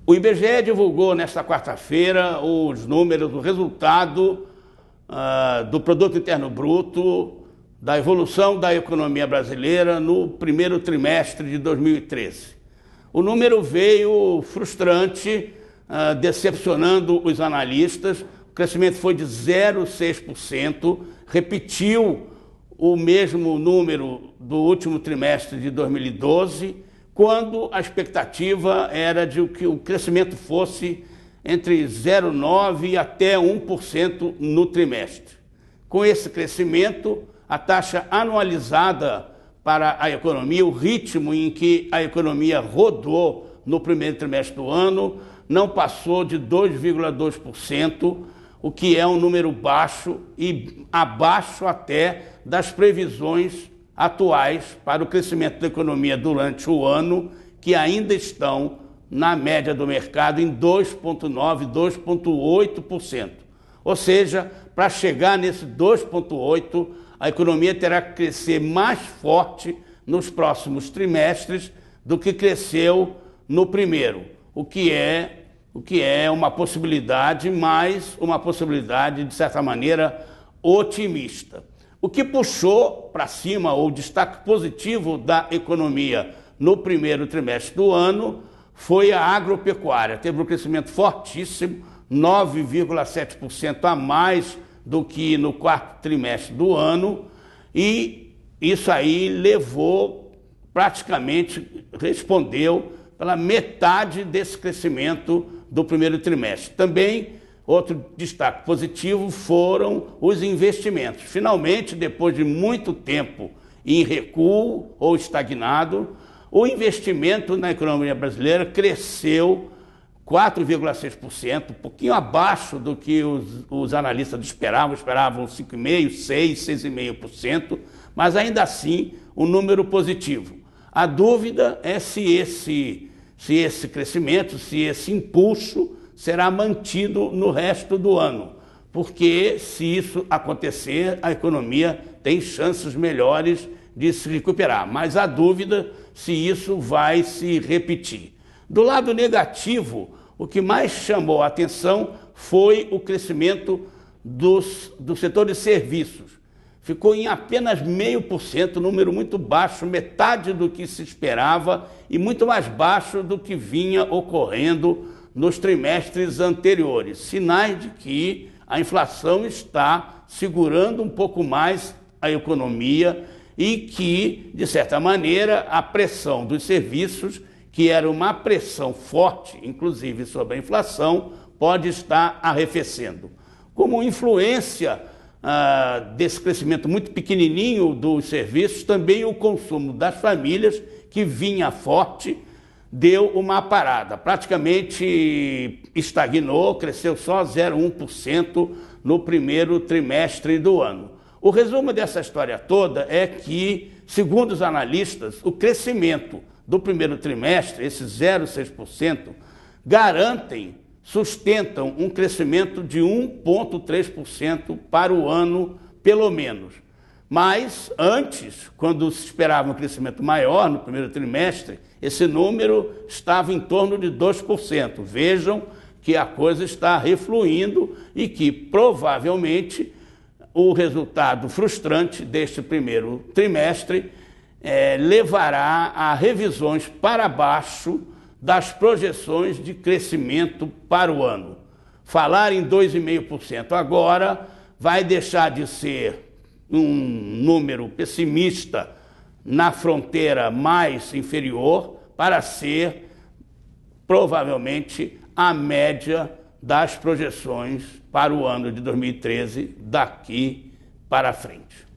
O IBGE divulgou nesta quarta-feira os números, o resultado do Produto Interno Bruto, da evolução da economia brasileira no primeiro trimestre de 2013. O número veio frustrante, decepcionando os analistas. O crescimento foi de 0,6%, repetiu o mesmo número do último trimestre de 2012, quando a expectativa era de que o crescimento fosse entre 0,9% e até 1% no trimestre. Com esse crescimento, a taxa anualizada para a economia, o ritmo em que a economia rodou no primeiro trimestre do ano, não passou de 2,2%, o que é um número baixo e abaixo até das previsões atuais para o crescimento da economia durante o ano, que ainda estão na média do mercado em 2,9%, 2,8%. Ou seja, para chegar nesse 2,8%, a economia terá que crescer mais forte nos próximos trimestres do que cresceu no primeiro, o que é uma possibilidade, mas uma possibilidade, de certa maneira, otimista. O que puxou para cima o destaque positivo da economia no primeiro trimestre do ano foi a agropecuária. Teve um crescimento fortíssimo, 9,7% a mais do que no quarto trimestre do ano, e isso aí respondeu pela metade desse crescimento do primeiro trimestre. Também outro destaque positivo foram os investimentos. Finalmente, depois de muito tempo em recuo ou estagnado, o investimento na economia brasileira cresceu 4,6%, um pouquinho abaixo do que os analistas esperavam 5,5%, 6%, 6,5%, mas ainda assim um número positivo. A dúvida é se esse crescimento, se esse impulso será mantido no resto do ano, porque se isso acontecer, a economia tem chances melhores de se recuperar, mas a dúvida se isso vai se repetir. Do lado negativo, o que mais chamou a atenção foi o crescimento do setor de serviços. Ficou em apenas 0,5%, número muito baixo, metade do que se esperava e muito mais baixo do que vinha ocorrendo nos trimestres anteriores. Sinais de que a inflação está segurando um pouco mais a economia e que, de certa maneira, a pressão dos serviços, que era uma pressão forte, inclusive sobre a inflação, pode estar arrefecendo. Como influência desse crescimento muito pequenininho dos serviços, também o consumo das famílias, que vinha forte, deu uma parada, praticamente estagnou, cresceu só 0,1% no primeiro trimestre do ano. O resumo dessa história toda é que, segundo os analistas, o crescimento do primeiro trimestre, esses 0,6%, sustentam um crescimento de 1,3% para o ano, pelo menos. Mas antes, quando se esperava um crescimento maior no primeiro trimestre, esse número estava em torno de 2%. Vejam que a coisa está refluindo e que provavelmente o resultado frustrante deste primeiro trimestre levará a revisões para baixo das projeções de crescimento para o ano. Falar em 2,5% agora vai deixar de ser um número pessimista na fronteira mais inferior para ser, provavelmente, a média das projeções para o ano de 2013 daqui para frente.